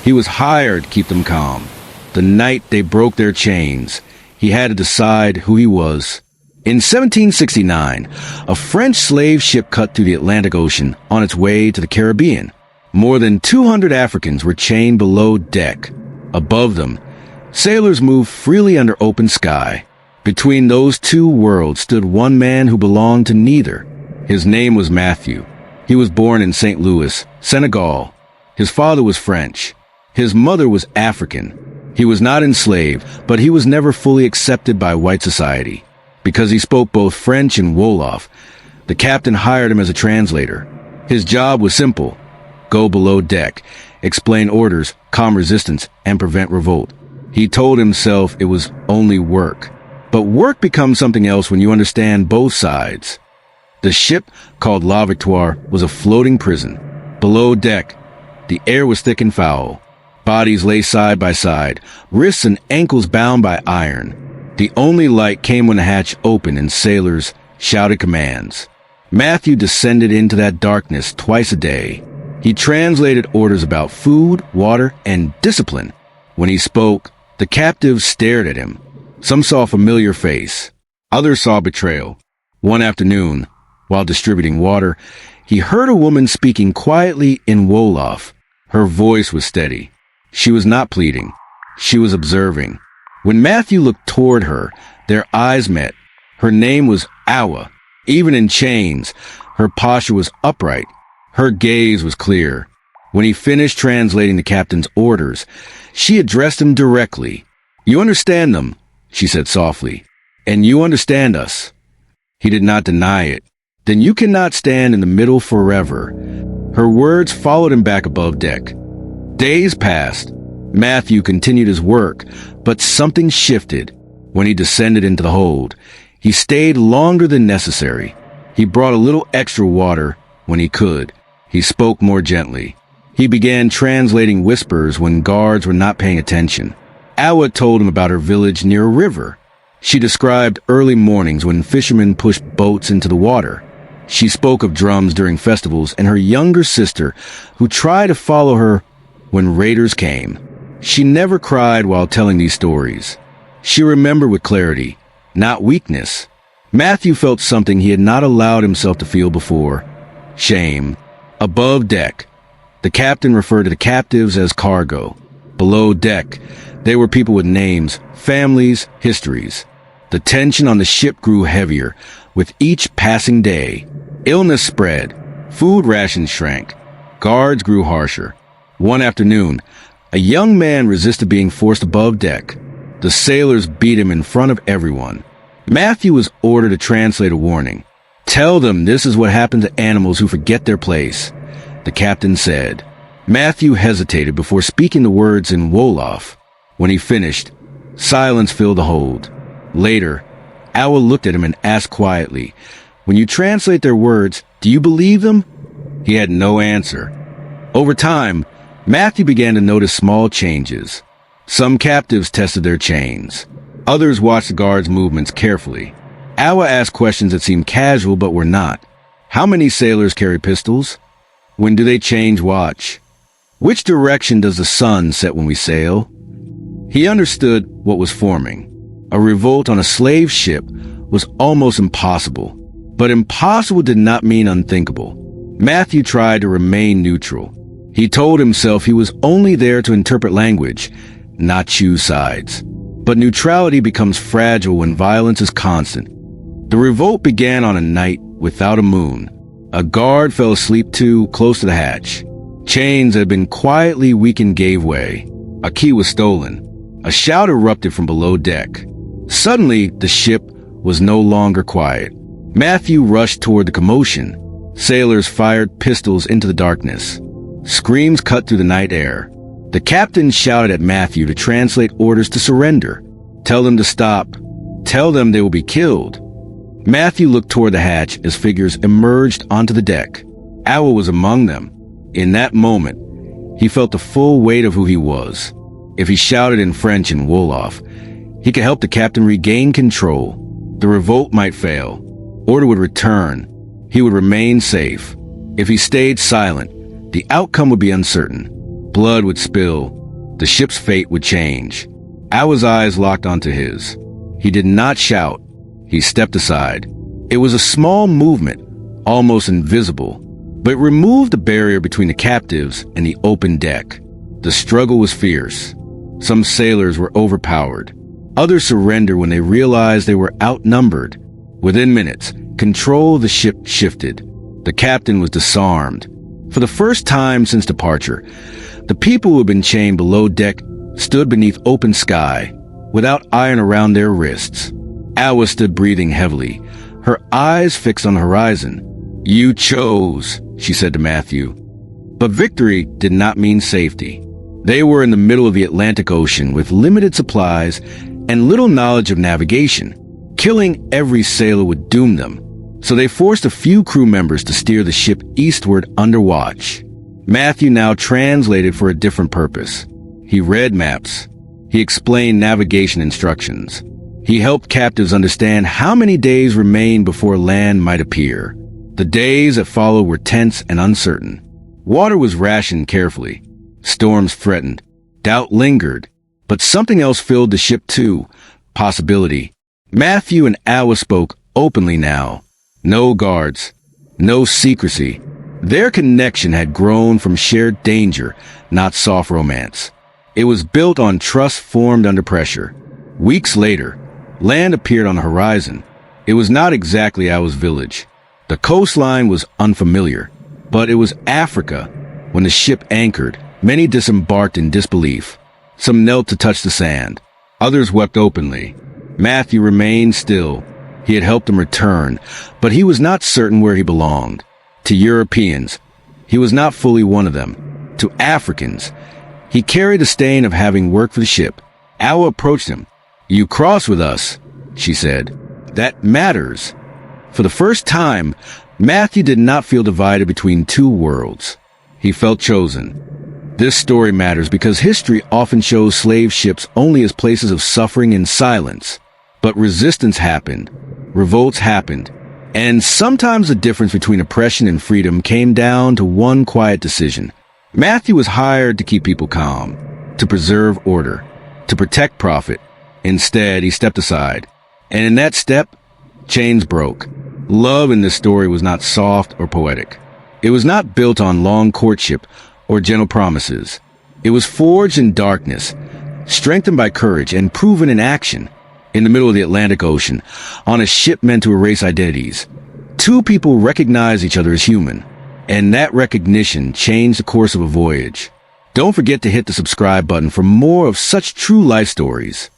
He was hired to keep them calm. The night they broke their chains, he had to decide who he was. In 1769, a French slave ship cut through the Atlantic Ocean on its way to the Caribbean. More than 200 Africans were chained below deck. Above them, sailors moved freely under open sky. Between those two worlds stood one man who belonged to neither. His name was Matthew. He was born in St. Louis, Senegal. His father was French. His mother was African. He was not enslaved, but he was never fully accepted by white society. Because he spoke both French and Wolof, the captain hired him as a translator. His job was simple: go below deck, explain orders, calm resistance, and prevent revolt. He told himself it was only work. But work becomes something else when you understand both sides. The ship, called La Victoire, was a floating prison. Below deck, the air was thick and foul. Bodies lay side by side, wrists and ankles bound by iron. The only light came when the hatch opened and sailors shouted commands. Matthew descended into that darkness twice a day. He translated orders about food, water, and discipline. When he spoke, the captives stared at him. Some saw a familiar face. Others saw betrayal. One afternoon, while distributing water, he heard a woman speaking quietly in Wolof. Her voice was steady. She was not pleading. She was observing. When Matthew looked toward her, their eyes met. Her name was Awa. Even in chains, her posture was upright. Her gaze was clear. When he finished translating the captain's orders, she addressed him directly. "You understand them," she said softly, "and you understand us." He did not deny it. "Then you cannot stand in the middle forever." Her words followed him back above deck. Days passed. Matthew continued his work, but something shifted. When he descended into the hold, he stayed longer than necessary. He brought a little extra water when he could. He spoke more gently. He began translating whispers when guards were not paying attention. Awa told him about her village near a river. She described early mornings when fishermen pushed boats into the water. She spoke of drums during festivals and her younger sister, who tried to follow her when raiders came. She never cried while telling these stories. She remembered with clarity, not weakness. Matthew felt something he had not allowed himself to feel before: shame. Above deck, the captain referred to the captives as cargo. Below deck, they were people with names, families, histories. The tension on the ship grew heavier with each passing day. Illness spread. Food rations shrank. Guards grew harsher. One afternoon, a young man resisted being forced above deck. The sailors beat him in front of everyone. Matthew was ordered to translate a warning. "Tell them this is what happens to animals who forget their place," the captain said. Matthew hesitated before speaking the words in Wolof. When he finished, silence filled the hold. Later, Awa looked at him and asked quietly, "When you translate their words, do you believe them?" He had no answer. Over time, Matthew began to notice small changes. Some captives tested their chains. Others watched the guards' movements carefully. Awa asked questions that seemed casual but were not. How many sailors carry pistols? When do they change watch? Which direction does the sun set when we sail? He understood what was forming. A revolt on a slave ship was almost impossible. But impossible did not mean unthinkable. Matthew tried to remain neutral. He told himself he was only there to interpret language, not choose sides. But neutrality becomes fragile when violence is constant. The revolt began on a night without a moon. A guard fell asleep too close to the hatch. Chains that had been quietly weakened gave way. A key was stolen. A shout erupted from below deck. Suddenly, the ship was no longer quiet. Matthew rushed toward the commotion. Sailors fired pistols into the darkness. Screams cut through the night air. The captain shouted at Matthew to translate orders to surrender. Tell them to stop. Tell them they will be killed. Matthew looked toward the hatch as figures emerged onto the deck. Awa was among them. In that moment, he felt the full weight of who he was. If he shouted in French and Wolof, he could help the captain regain control. The revolt might fail. Order would return. He would remain safe. If he stayed silent, the outcome would be uncertain. Blood would spill. The ship's fate would change. Awa's eyes locked onto his. He did not shout. He stepped aside. It was a small movement, almost invisible, but it removed the barrier between the captives and the open deck. The struggle was fierce. Some sailors were overpowered. Others surrendered when they realized they were outnumbered. Within minutes, control of the ship shifted. The captain was disarmed. For the first time since departure, the people who had been chained below deck stood beneath open sky, without iron around their wrists. Awa stood breathing heavily, her eyes fixed on the horizon. "You chose," she said to Matthew. But victory did not mean safety. They were in the middle of the Atlantic Ocean with limited supplies and little knowledge of navigation. Killing every sailor would doom them, so they forced a few crew members to steer the ship eastward under watch. Matthew now translated for a different purpose. He read maps. He explained navigation instructions. He helped captives understand how many days remained before land might appear. The days that followed were tense and uncertain. Water was rationed carefully. Storms threatened. Doubt lingered. But something else filled the ship too. Possibility. Matthew and Awa spoke openly now. No guards. No secrecy. Their connection had grown from shared danger, not soft romance. It was built on trust formed under pressure. Weeks later, land appeared on the horizon. It was not exactly Awa's village. The coastline was unfamiliar, but it was Africa. When the ship anchored, many disembarked in disbelief. Some knelt to touch the sand. Others wept openly. Matthew remained still. He had helped them return, but he was not certain where he belonged. To Europeans, he was not fully one of them. To Africans, he carried the stain of having worked for the ship. Awa approached him. "You cross with us," she said. "That matters." For the first time, Matthew did not feel divided between two worlds. He felt chosen. This story matters because history often shows slave ships only as places of suffering and silence. But resistance happened. Revolts happened. And sometimes the difference between oppression and freedom came down to one quiet decision. Matthew was hired to keep people calm, to preserve order, to protect profit. Instead, he stepped aside. And in that step, chains broke. Love in this story was not soft or poetic. It was not built on long courtship or gentle promises. It was forged in darkness, strengthened by courage and proven in action. In the middle of the Atlantic Ocean, on a ship meant to erase identities, two people recognized each other as human, and that recognition changed the course of a voyage. Don't forget to hit the subscribe button for more of such true life stories.